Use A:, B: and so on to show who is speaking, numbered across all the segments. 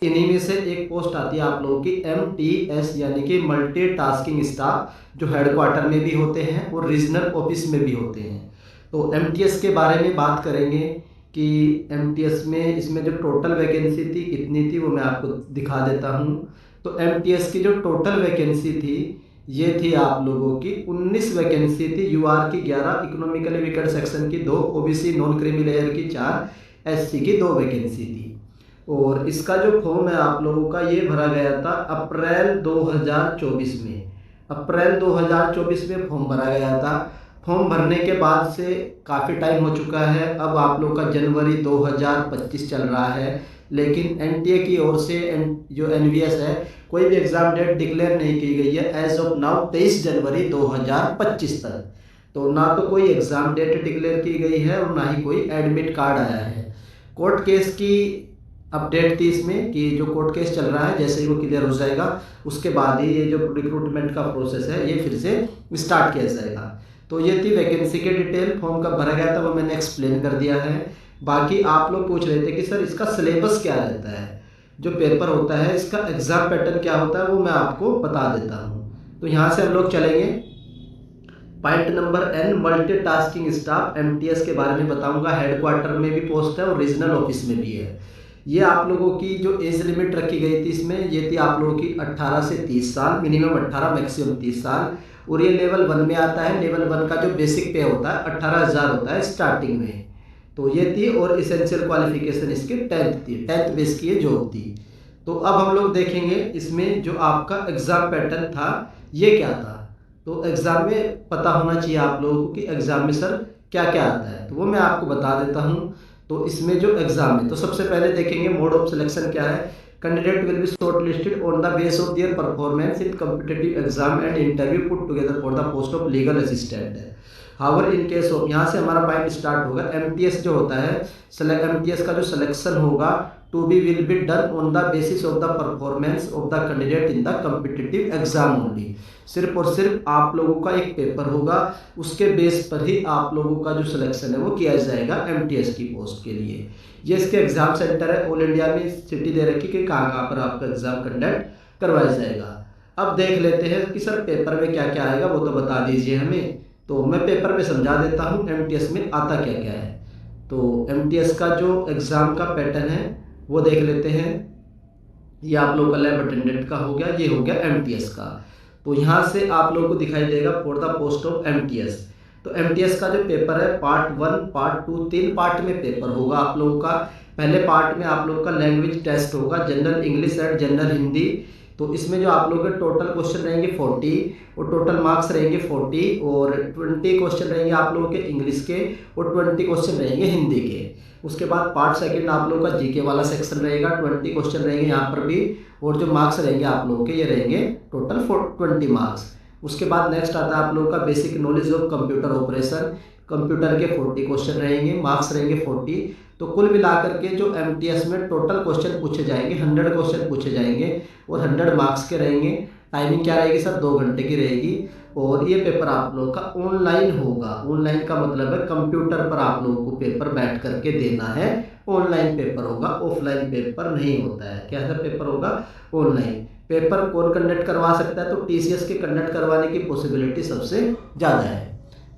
A: इन्हीं में से एक पोस्ट आती है आप लोगों की MTS यानी कि मल्टी टास्किंग स्टाफ, जो हेडक्वार्टर में भी होते हैं और रीजनल ऑफिस में भी होते हैं। तो MTS के बारे में बात करेंगे कि MTS में इसमें जो टोटल वैकेंसी थी कितनी थी वो मैं आपको दिखा देता हूँ। तो MTS की जो टोटल वैकेंसी थी ये थी आप लोगों की 19 वैकेंसी थी। UR की 11, इकोनॉमिकली वीकर सेक्शन की 2, OBC नॉन क्रीमी लेयर की 4, SC की 2 वैकेंसी थी। और इसका जो फॉर्म है आप लोगों का ये भरा गया था अप्रैल 2024 में। अप्रैल 2024 में फॉर्म भरा गया था। फॉर्म भरने के बाद से काफ़ी टाइम हो चुका है। अब आप लोग का जनवरी 2025 चल रहा है, लेकिन NTA की ओर से जो NVS है कोई भी एग्ज़ाम डेट डिक्लेयर नहीं की गई है एज ऑफ नाउ 23 जनवरी 2025 तक। तो ना तो कोई एग्ज़ाम डेट डिक्लेयर की गई है और ना ही कोई एडमिट कार्ड आया है। कोर्ट केस की अपडेट थी इसमें कि जो कोर्ट केस चल रहा है जैसे ही वो क्लियर हो जाएगा उसके बाद ही ये जो रिक्रूटमेंट का प्रोसेस है ये फिर से स्टार्ट किया जाएगा। तो ये थी वैकेंसी के डिटेल। फॉर्म कब भरा गया था वो मैंने एक्सप्लेन कर दिया है। बाकी आप लोग पूछ रहे थे कि सर इसका सिलेबस क्या रहता है, जो पेपर होता है इसका एग्ज़ाम पैटर्न क्या होता है, वो मैं आपको बता देता हूँ। तो यहाँ से हम लोग चलेंगे point number N, multitasking staff MTS के बारे में बताऊंगा। हेडक्वार्टर में भी पोस्ट है और रीजनल ऑफिस में भी है। ये आप लोगों की जो एज लिमिट रखी गई थी इसमें ये थी आप लोगों की 18 से 30 साल, मिनिमम 18 मैक्सिमम 30 साल। और ये लेवल 1 में आता है। लेवल 1 का जो बेसिक पे होता है 18,000 होता है स्टार्टिंग में। तो ये थी। और इसेंशियल क्वालिफिकेशन इसकी 10th थी, 10th बेस की ये जॉब थी। तो अब हम लोग देखेंगे इसमें जो आपका एग्ज़ाम पैटर्न था ये क्या था। तो एग्ज़ाम में पता होना चाहिए आप लोगों को कि एग्ज़ाम में सर क्या क्या आता है, तो वो मैं आपको बता देता हूँ। तो इसमें जो एग्ज़ाम है तो सबसे पहले देखेंगे मोड ऑफ सिलेक्शन क्या है। Candidate will be short listed on the base of their performance in competitive exam and interview put together for the post of legal assistant है। हावर इन केस ऑफ, यहाँ से हमारा पॉइंट स्टार्ट होगा। MTS जो होता है MTS का जो सिलेक्शन होगा to be will be done on the basis of the performance of the candidate in the competitive exam only. सिर्फ और सिर्फ आप लोगों का एक पेपर होगा, उसके बेस पर ही आप लोगों का जो सिलेक्शन है वो किया जाएगा MTS की पोस्ट के लिए। ये इसके एग्जाम सेंटर है। ऑल इंडिया में सिटी दे रखी कि कहाँ कहाँ पर आपका एग्जाम कंडक्ट करवाया जाएगा। अब देख लेते हैं कि सर पेपर में क्या क्या आएगा, वो तो बता दीजिए हमें। तो मैं पेपर में समझा देता हूँ MTS में आता क्या क्या है। तो MTS का जो एग्ज़ाम का पैटर्न है वो देख लेते हैं। ये आप लोग का लैब अटेंडेंट का हो गया, ये हो गया MTS का। तो यहाँ से आप लोगों को दिखाई देगा for the post of MTS। तो MTS का जो पेपर है पार्ट 1 पार्ट 2 3 पार्ट में पेपर होगा आप लोगों का। पहले पार्ट में आप लोगों का लैंग्वेज टेस्ट होगा, general English and general Hindi. तो इसमें जो आप लोगों के टोटल क्वेश्चन रहेंगे 40 और टोटल मार्क्स रहेंगे 40 और 20 क्वेश्चन रहेंगे आप लोगों के इंग्लिश के और 20 क्वेश्चन रहेंगे हिंदी के। उसके बाद पार्ट सेकंड आप लोगों का जीके वाला सेक्शन रहेगा, 20 क्वेश्चन रहेंगे यहाँ पर भी। और जो मार्क्स रहेंगे आप लोगों के ये रहेंगे टोटल 20 मार्क्स। उसके बाद नेक्स्ट आता है आप लोगों का basic knowledge of computer operation. Computer के 40 क्वेश्चन रहेंगे, मार्क्स रहेंगे 40। तो कुल मिलाकर के जो MTS में टोटल क्वेश्चन पूछे जाएंगे 100 क्वेश्चन पूछे जाएंगे और 100 मार्क्स के रहेंगे। टाइमिंग क्या रहेगी सर, 2 घंटे की रहेगी। और ये पेपर आप लोगों का ऑनलाइन होगा। ऑनलाइन का मतलब है कंप्यूटर पर आप लोगों को पेपर बैठ करके देना है। ऑनलाइन पेपर होगा, ऑफलाइन पेपर नहीं होता है। क्या सर पेपर होगा ऑनलाइन। पेपर कौन कंडक्ट करवा सकता है, तो TCS के कंडक्ट करवाने की पॉसिबिलिटी सबसे ज़्यादा है।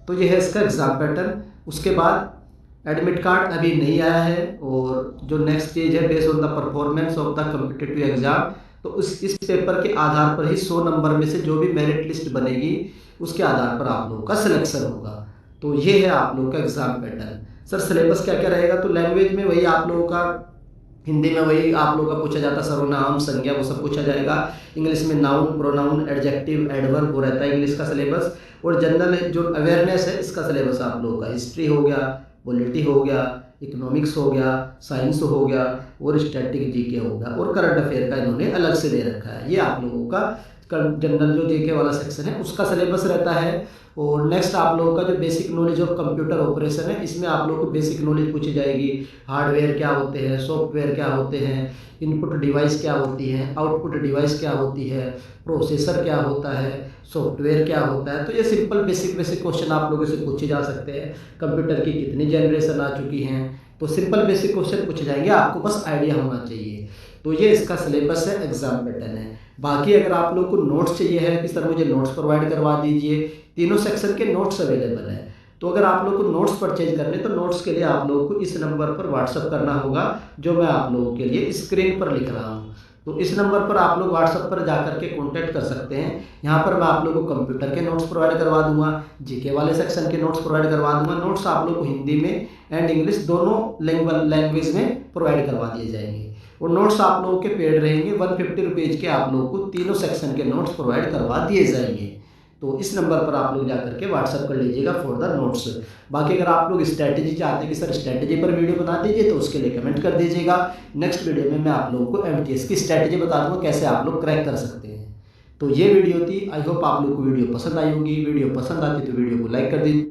A: तो ये है इसका एग्ज़ाम पैटर्न। उसके बाद एडमिट कार्ड अभी नहीं आया है। और जो नेक्स्ट स्टेज है based on the performance of the competitive exam. तो इस पेपर के आधार पर ही 100 नंबर में से जो भी मेरिट लिस्ट बनेगी उसके आधार पर आप लोगों का सिलेक्शन होगा। तो ये है आप लोगों का एग्जाम पैटर्न। सर सिलेबस क्या क्या रहेगा, तो लैंग्वेज में वही आप लोगों का हिंदी में वही आप लोगों का पूछा जाता है, सर्वनाम संज्ञा वो सब पूछा जाएगा। इंग्लिश में नाउन प्रोनाउन एडजेक्टिव एडवर्ब वो रहता है इंग्लिश का सिलेबस। और जनरल जो अवेयरनेस है इसका सिलेबस आप लोगों का हिस्ट्री हो गया, पॉलिटी हो गया, इकोनॉमिक्स हो गया, साइंस हो गया और स्टैटिक जीके हो गया और करंट अफेयर का इन्होंने अलग से दे रखा है। ये आप लोगों का जनरल जो जीके वाला सेक्शन है उसका सिलेबस रहता है। और नेक्स्ट आप लोगों का जो basic knowledge of computer operation है इसमें आप लोगों को बेसिक नॉलेज पूछी जाएगी। हार्डवेयर क्या होते हैं, सॉफ्टवेयर क्या होते हैं, इनपुट डिवाइस क्या होती है, आउटपुट डिवाइस क्या होती है, प्रोसेसर क्या होता है, सॉफ्टवेयर क्या होता है। तो ये सिंपल बेसिक बेसिक क्वेश्चन आप लोगों से पूछे जा सकते हैं। कंप्यूटर की कितनी जनरेशन आ चुकी हैं, तो सिंपल बेसिक क्वेश्चन पूछे जाएंगे, आपको बस आइडिया होना चाहिए। तो ये इसका सिलेबस है, एग्जाम पैटर्न है। बाकी अगर आप लोग को नोट्स चाहिए है कि सर मुझे नोट्स प्रोवाइड करवा दीजिए, तीनों सेक्शन के नोट्स अवेलेबल हैं। तो अगर आप लोग को नोट्स परचेज करने, तो नोट्स के लिए आप लोगों को इस नंबर पर व्हाट्सअप करना होगा, जो मैं आप लोगों के लिए स्क्रीन पर लिख रहा हूँ। तो इस नंबर पर आप लोग व्हाट्सएप पर जाकर के कांटेक्ट कर सकते हैं। यहाँ पर मैं आप लोगों को कंप्यूटर के नोट्स प्रोवाइड करवा दूंगा, जीके वाले सेक्शन के नोट्स प्रोवाइड करवा दूंगा। नोट्स आप लोग को हिंदी में एंड इंग्लिश दोनों लैंग्वेज में प्रोवाइड करवा दिए जाएंगे। वो नोट्स आप लोगों के पेड रहेंगे, 150 रुपीज़ के आप लोगों को तीनों सेक्शन के नोट्स प्रोवाइड करवा दिए जाएंगे। तो इस नंबर पर आप लोग जाकर के व्हाट्सअप कर लीजिएगा फॉर द नोट्स। बाकी अगर आप लोग स्ट्रैटेजी चाहते हैं कि सर स्ट्रैटेजी पर वीडियो बना दीजिए, तो उसके लिए कमेंट कर दीजिएगा। नेक्स्ट वीडियो में मैं आप लोगों को एमटीएस की स्ट्रैटेजी बता दूंगा कैसे आप लोग क्रैक कर सकते हैं। तो ये वीडियो थी, आई होप आप लोग को वीडियो पसंद आई होगी। वीडियो पसंद आती तो वीडियो को लाइक कर दीजिए।